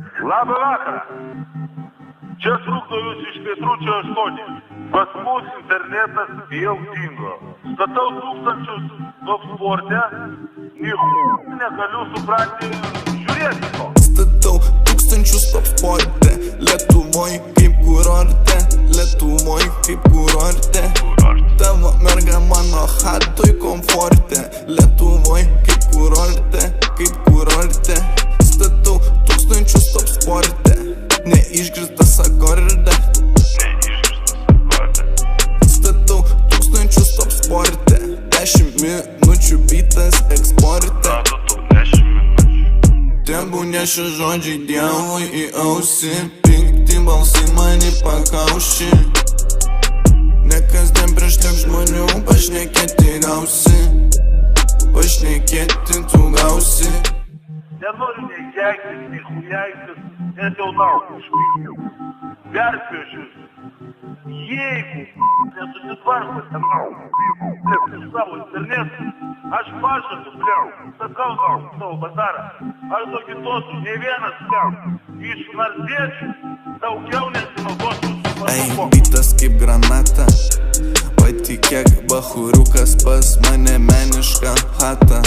Labą vakarą. Čia Trukdorius iš Pietručio 8. Pas mus internetas vėl dingo. Statau tūkstančius top sporte, negaliu suprasti, žiūrėti to. Statau tūkstančius top sporte, Lietuvoj kaip kurorte, Lietuvoj kaip kurorte. Tavo merga mano hatoj komforte, Lietuvoj kaip kurorte, kaip kurorte. Statau tūkstančius top sporte, neišgirstas akorde. Statau tūkstančius top sporte, 10 minučių bitas eksporte. Tebūnie šie žodžiai Dievui į ausį, pikti balsai mane pakauši. Ne kasdien prieš tiek žmonių pašnekėti gausi, pašnekėti tu gausi. Nenoriu nei keiktis, nei hujaiktis, nes jau daug išpykti. Perspėšius, jeigu nesusitvarkote iš savo internetu, aš pažadu, sakau savo bazarą, aš to kitos nei vienas iš nardėčių daugiau nesinaudosiu su patalpom. Ei, bitas kaip granata, patikėk, bachuriukas pas mane meniška chata.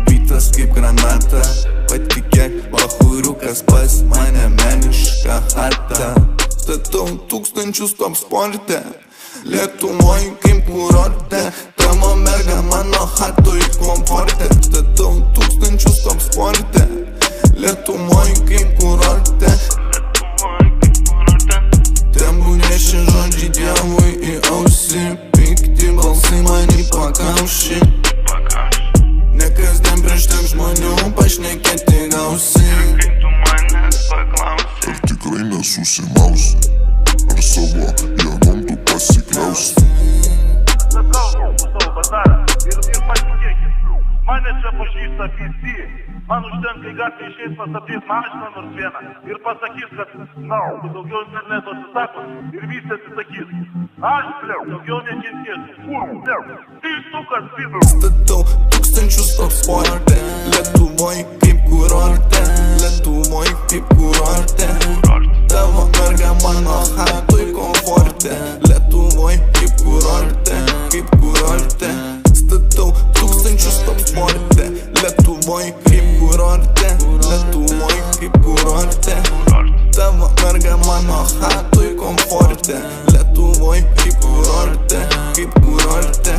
Bitas kaip granata, patikėk, bachuriukas pas mane meniška chata. Statau tūkstančius top sporte, Lietuvoj kaip kurorte. Tavo merga mano hatoj komforte. Statau tūkstančius top sporte, Lietuvoj kaip kurorte. Tebūnie šie žodžiai Dievui į ausį, pikti balsai mane pakauši. Ne kasdien prieš tiek žmonių pašnekėti gausi. Ar tikrai nesusimausi, ar savo jėgom tu pasikliausi? Sakau savo bazarą ir patikėkit, mane čia pažįsta visi. Man užtenka į gatvę išeis pastabdys mašiną nors vieną ir pasakys, kad daugiau interneto atsisako ir visi atsisakys. Aš, daugiau nekentėsiu. Teistukas, pidau. Statau tūkstančius top sporte, Lietuvoj kaip kurorte, Lietuvoj kaip kurorte. Tavo merga mano hatoj komforte, Lietuvoj kaip kurorte, kaip kurorte. Statau tūkstančius top sporte, Lietuvoj kaip kurorte, Lietuvoj kaip kurorte. Tavo merga mano hatoj komforte, Lietuvoj kaip kurorte, kaip kurorte.